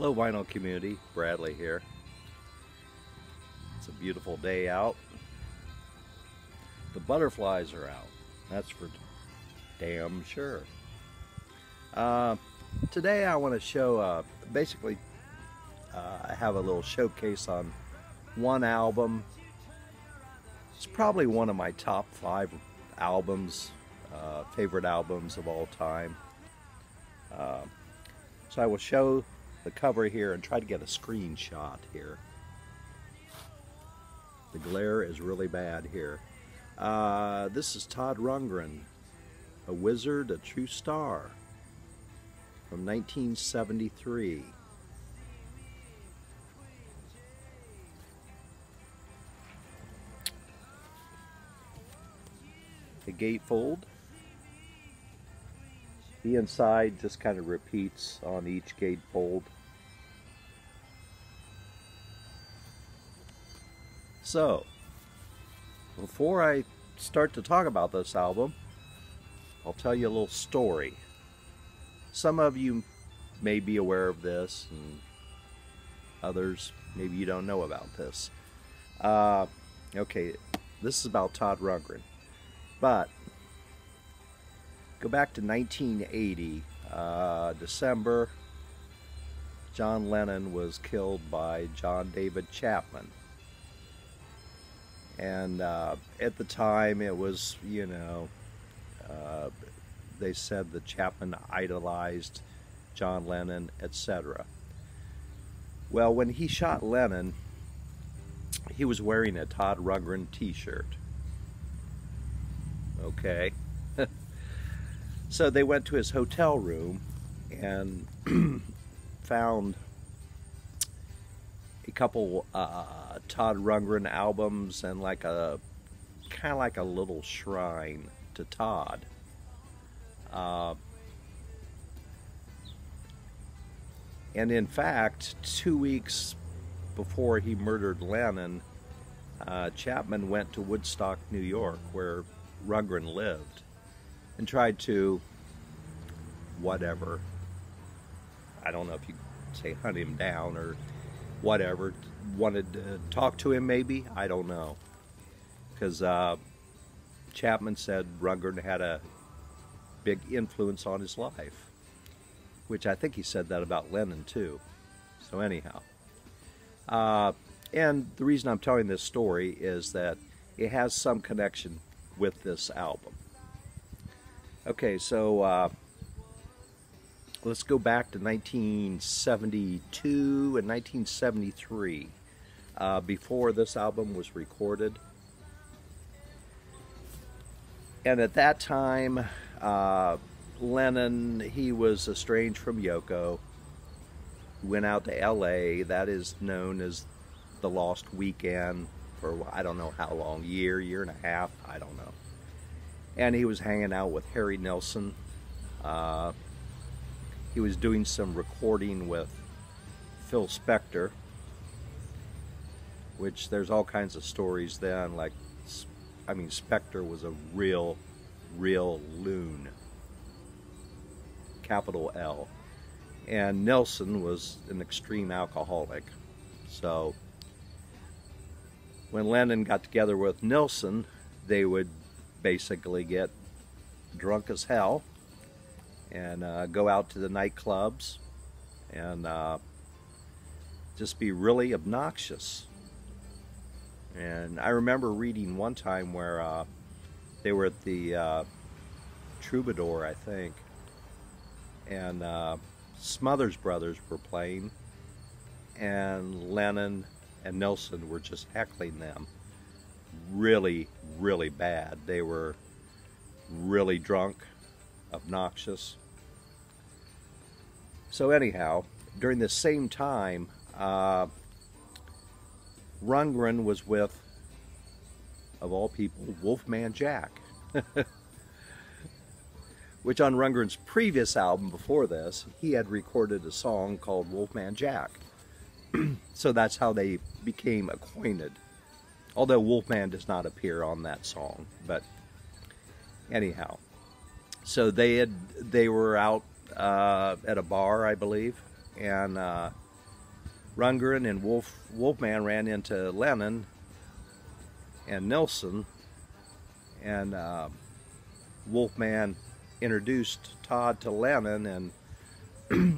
Hello vinyl community, Bradley here. It's a beautiful day out. The butterflies are out, that's for damn sure. Today I want to show, I have a little showcase on one album. It's probably one of my top 5 albums, favorite albums of all time. So I will show the cover here and try to get a screenshot here. The glare is really bad here. This is Todd Rundgren, A Wizard, a True Star, from 1973. The gatefold. The inside just kind of repeats on each gatefold. So, before I start to talk about this album, I'll tell you a little story. Some of you may be aware of this, and others maybe you don't know about this. Okay, this is about Todd Rundgren, but go back to 1980, December. John Lennon was killed by John David Chapman. And at the time it was, they said that Chapman idolized John Lennon, etc. Well, when he shot Lennon, he was wearing a Todd Rundgren t-shirt. Okay. So they went to his hotel room and found a couple Todd Rundgren albums and kind of like a little shrine to Todd. And in fact, 2 weeks before he murdered Lennon, Chapman went to Woodstock, New York, where Rundgren lived, and tried to, whatever, I don't know if you say hunt him down or whatever, wanted to talk to him maybe, I don't know. Because Chapman said Rundgren had a big influence on his life, which I think he said that about Lennon too. So anyhow, and the reason I'm telling this story is that it has some connection with this album. Okay, so let's go back to 1972 and 1973, before this album was recorded. And at that time, Lennon, he was estranged from Yoko, went out to LA. That is known as the Lost Weekend for I don't know how long, year and a half, I don't know. And he was hanging out with Harry Nilsson. He was doing some recording with Phil Spector, which there's all kinds of stories then, like, I mean, Spector was a real loon, capital L. And Nilsson was an extreme alcoholic. So when Lennon got together with Nilsson, they would basically get drunk as hell and go out to the nightclubs and just be really obnoxious. And I remember reading one time where they were at the Troubadour, I think, and Smothers Brothers were playing, and Lennon and Nilsson were just heckling them really bad. They were really drunk, obnoxious. So anyhow, during the same time, Rundgren was with, of all people, Wolfman Jack. Which on Rundgren's previous album before this, he had recorded a song called Wolfman Jack. So that's how they became acquainted. Although Wolfman does not appear on that song, but anyhow. So they were out at a bar, I believe, and Rundgren and Wolfman ran into Lennon and Nilsson, and Wolfman introduced Todd to Lennon, and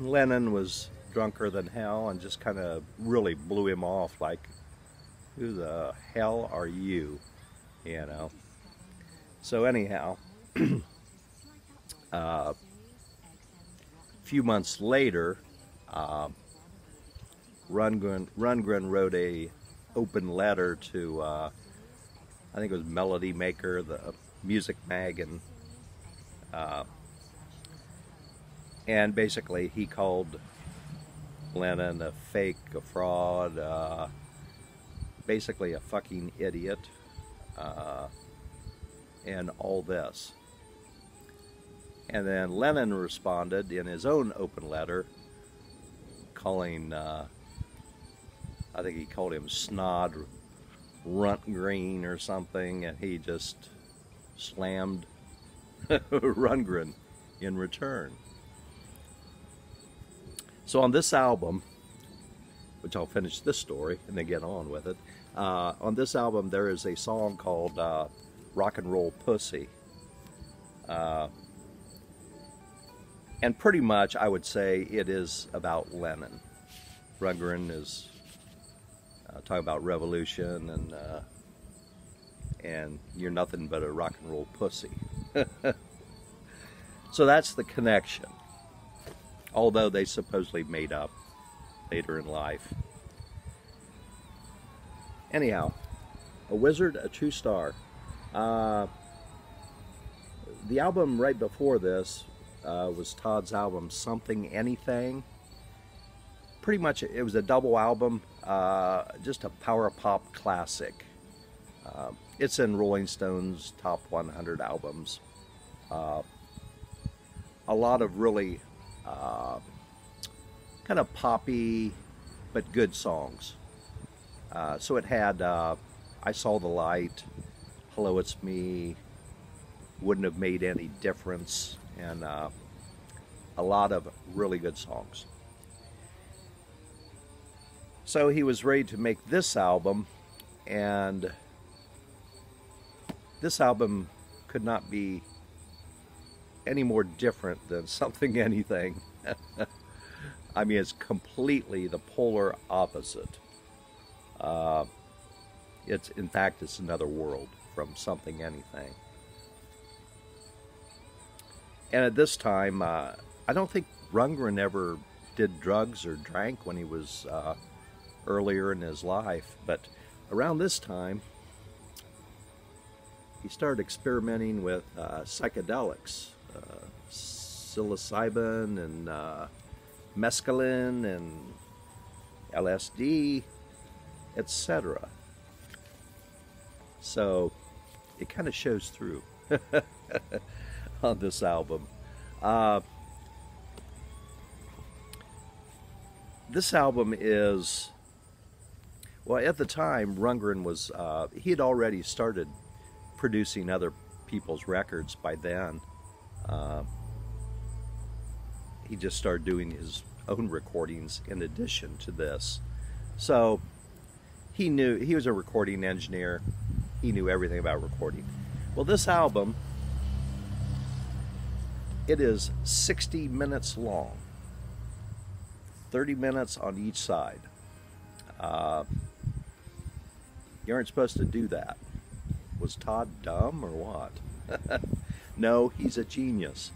Lennon was drunker than hell and just kind of really blew him off, like, who the hell are you, you know? So anyhow, a few months later, Rundgren wrote a open letter to, I think it was Melody Maker, the music mag, and basically he called Lennon a fake, a fraud, basically a fucking idiot, and all this. And then Lennon responded in his own open letter, calling, I think he called him Snod Rundgren or something, and he just slammed Rundgren in return. So on this album, which I'll finish this story and then get on with it, on this album there is a song called Rock and Roll Pussy. And pretty much I would say it is about Lennon. Rundgren is talking about revolution and you're nothing but a rock and roll pussy. So that's the connection, although they supposedly made up later in life. Anyhow, A Wizard, a True Star. The album right before this was Todd's album Something Anything. Pretty much it was a double album, just a power pop classic. It's in Rolling Stone's top 100 albums. A lot of really kind of poppy but good songs. So it had I Saw the Light, Hello It's Me, Wouldn't Have Made Any Difference, and a lot of really good songs. So he was ready to make this album, and this album could not be any more different than Something Anything. I mean, it's completely the polar opposite. In fact, it's another world from Something Anything. And at this time, I don't think Rundgren ever did drugs or drank when he was earlier in his life, but around this time, he started experimenting with psychedelics, psilocybin and mescaline and LSD, etc. So it kind of shows through on this album. This album is, well, at the time, Rundgren was, he had already started producing other people's records by then. He just started doing his own recordings in addition to this. So he knew, he was a recording engineer. He knew everything about recording. Well, this album, it is 60 minutes long. 30 minutes on each side. You aren't supposed to do that. Was Todd dumb or what? No, he's a genius.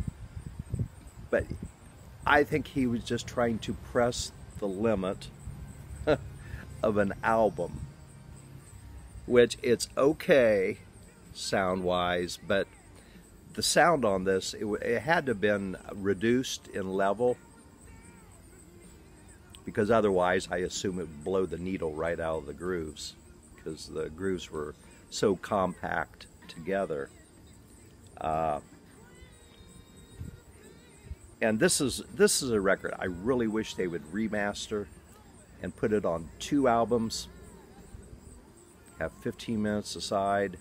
But I think he was just trying to press the limit of an album, which it's okay sound-wise, but the sound on this, it had to have been reduced in level, because otherwise I assume it would blow the needle right out of the grooves, because the grooves were so compact together. And this is a record I really wish they would remaster and put it on 2 albums, have 15 minutes aside.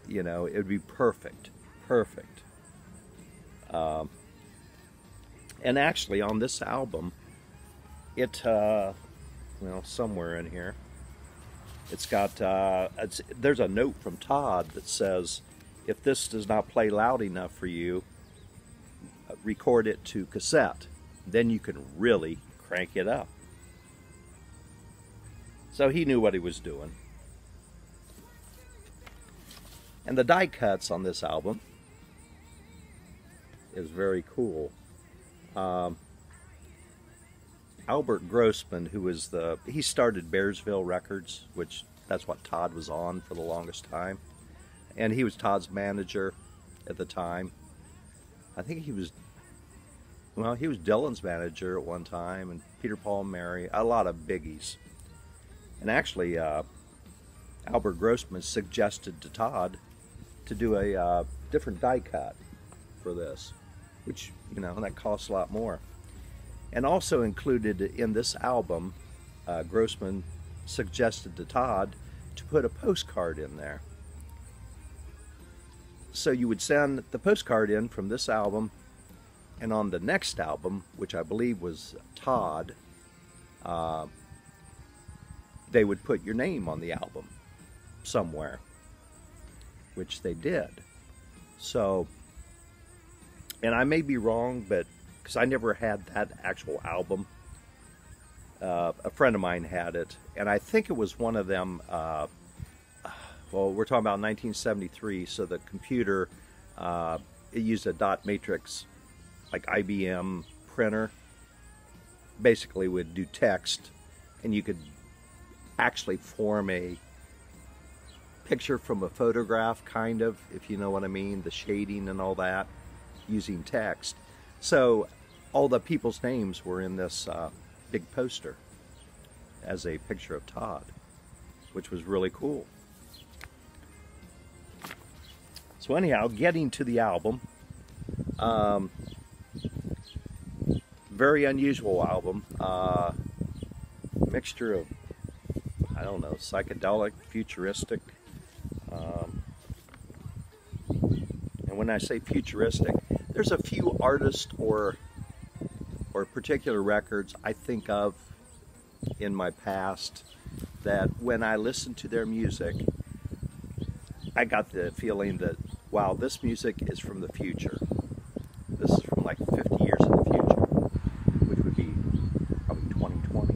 You know, it would be perfect. And actually on this album, Well, somewhere in here, it's got, there's a note from Todd that says, if this does not play loud enough for you, record it to cassette. Then you can really crank it up. So he knew what he was doing. And the die cuts on this album is very cool. Albert Grossman, he started Bearsville Records, which that's what Todd was on for the longest time. And he was Todd's manager at the time. I think he was Dylan's manager at one time, and Peter, Paul, and Mary, a lot of biggies. And actually, Albert Grossman suggested to Todd to do a different die cut for this, which, that costs a lot more. And also included in this album, Grossman suggested to Todd to put a postcard in there. So you would send the postcard in from this album, and on the next album, which I believe was Todd, they would put your name on the album somewhere, which they did. So, and I may be wrong, but because I never had that actual album, a friend of mine had it, and I think it was one of them. Well, we're talking about 1973, so the computer, it used a dot matrix, like IBM printer, basically would do text, and you could actually form a picture from a photograph, kind of, if you know what I mean, the shading and all that, using text. So all the people's names were in this big poster as a picture of Todd, which was really cool. So anyhow, getting to the album, very unusual album, mixture of, I don't know, psychedelic, futuristic, and when I say futuristic, there's a few artists or particular records I think of in my past that when I listened to their music, I got the feeling that, wow, this music is from the future. This is from like 50 years in the future, which would be probably 2020.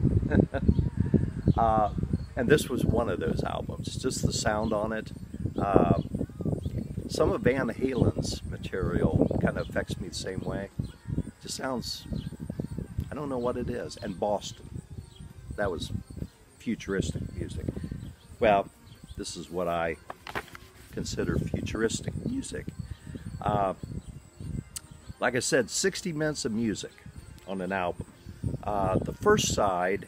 And this was one of those albums, just the sound on it. Some of Van Halen's material kind of affects me the same way. It just sounds, I don't know what it is. And Boston, that was futuristic music. Well, this is what I consider futuristic music. Like I said, 60 minutes of music on an album. The first side,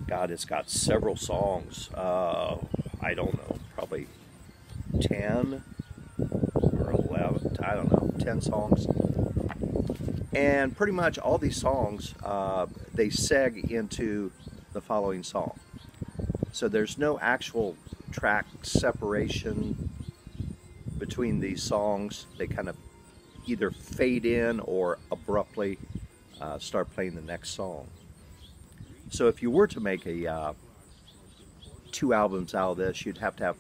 God, it's got several songs. I don't know, probably 10 or 11, I don't know, 10 songs. And pretty much all these songs, they seg into the following song. So there's no actual track separation between these songs. They kind of either fade in or abruptly start playing the next song. So if you were to make a 2 albums out of this, you'd have to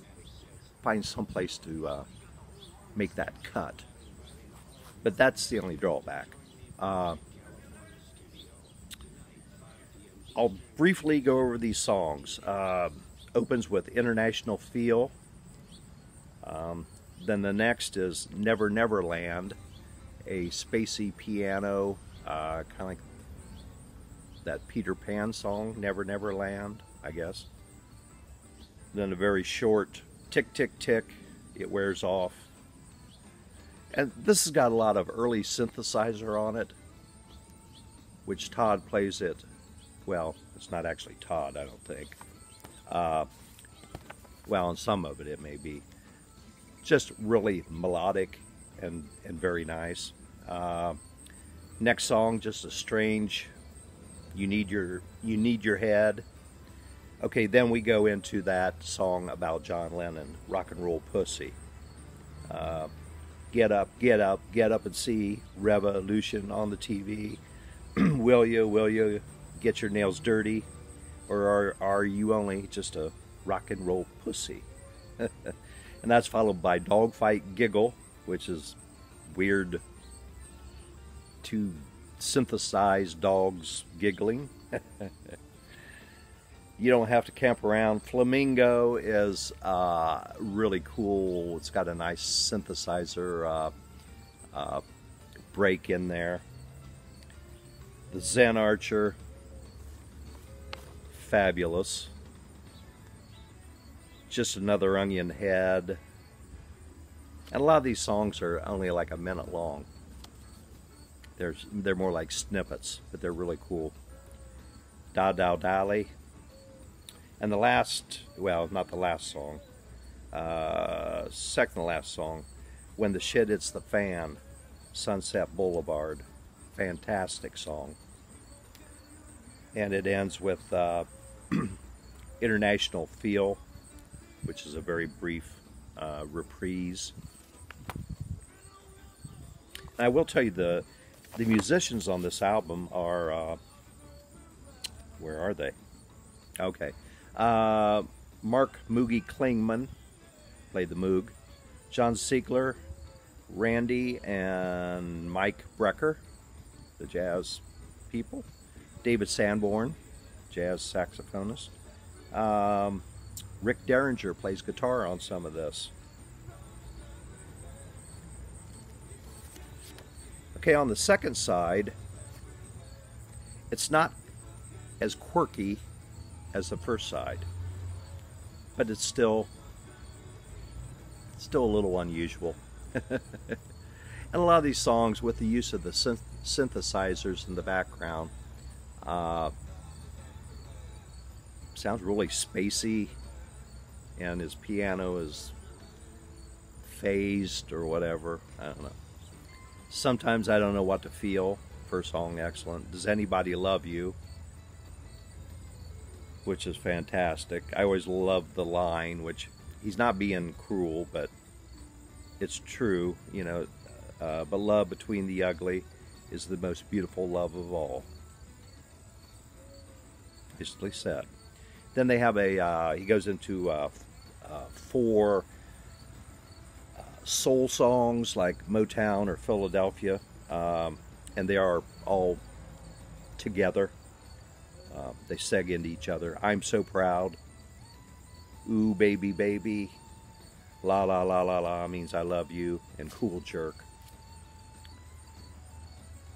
find some place to make that cut. But that's the only drawback. I'll briefly go over these songs. Opens with International Feel. Then the next is Never Never Land, a spacey piano, kind of like that Peter Pan song, Never Never Land, I guess. Then a very short Tick Tick Tick, It Wears Off. And this has got a lot of early synthesizer on it, which Todd plays it. Well, it's not actually Todd, I don't think. Well, on some of it, it may be. Just really melodic and very nice. Next song, just a strange, you need your head. Okay, then we go into that song about John Lennon, Rock and Roll Pussy. Get up, get up, get up and see Revolution on the TV. Will you get your nails dirty, or are you only just a rock and roll pussy? And that's followed by Dogfight Giggle, which is weird, two synthesized dogs giggling. You Don't Have to Camp Around. Flamingo is really cool. It's got a nice synthesizer break in there. The Zen Archer, fabulous. Just Another Onion Head. And a lot of these songs are only like a minute long. They're more like snippets, but they're really cool. Da Da Dally. And the last, well, not the last song, second to last song, When the Shit Hits the Fan, Sunset Boulevard. Fantastic song. And it ends with International Feel, which is a very brief reprise. And I will tell you, the musicians on this album are, where are they? Okay. Mark Moogie Klingman played the Moog. John Siegler, Randy and Mike Brecker, the jazz people. David Sanborn, jazz saxophonist. Rick Derringer plays guitar on some of this. Okay, on the second side, it's not as quirky as the first side, but it's still a little unusual. And a lot of these songs, with the use of the synthesizers in the background, sounds really spacey, and his piano is phased or whatever. I don't know. Sometimes I don't know what to feel. First song, excellent. Does Anybody Love You? Which is fantastic. I always love the line, which he's not being cruel, but it's true, you know. But love between the ugly is the most beautiful love of all. Basically said. Then they have he goes into 4 soul songs like Motown or Philadelphia, and they are all together. They seg into each other. I'm So Proud. Ooh, Baby, Baby. La La La La La means I love you. And Cool Jerk.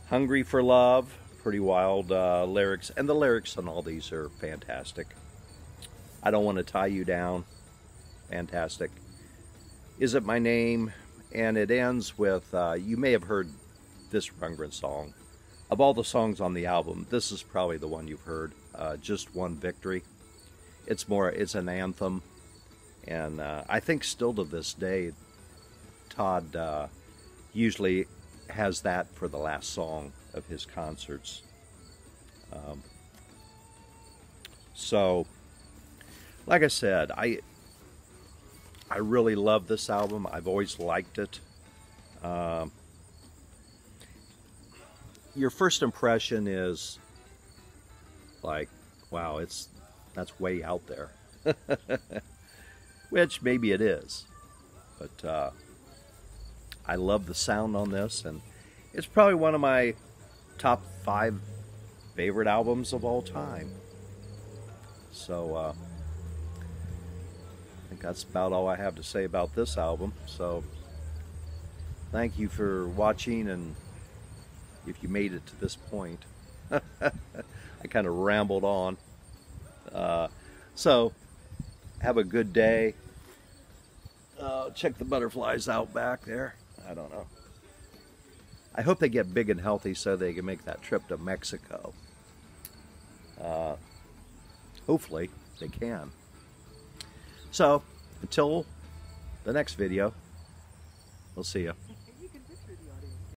Hungry for Love. Pretty wild lyrics. And the lyrics on all these are fantastic. I Don't Want to Tie You Down. Fantastic. Is It My Name? And it ends with, you may have heard this Rundgren song. Of all the songs on the album, this is probably the one you've heard, Just One Victory. It's an anthem, and I think still to this day, Todd usually has that for the last song of his concerts. So, like I said, I really love this album. I've always liked it. Your first impression is like, wow, that's way out there. Which maybe it is. But I love the sound on this, and it's probably one of my top 5 favorite albums of all time. So I think that's about all I have to say about this album. So thank you for watching, and if you made it to this point. I kind of rambled on. So, have a good day. Check the butterflies out back there. I don't know. I hope they get big and healthy so they can make that trip to Mexico. Hopefully, they can. So, until the next video, we'll see you.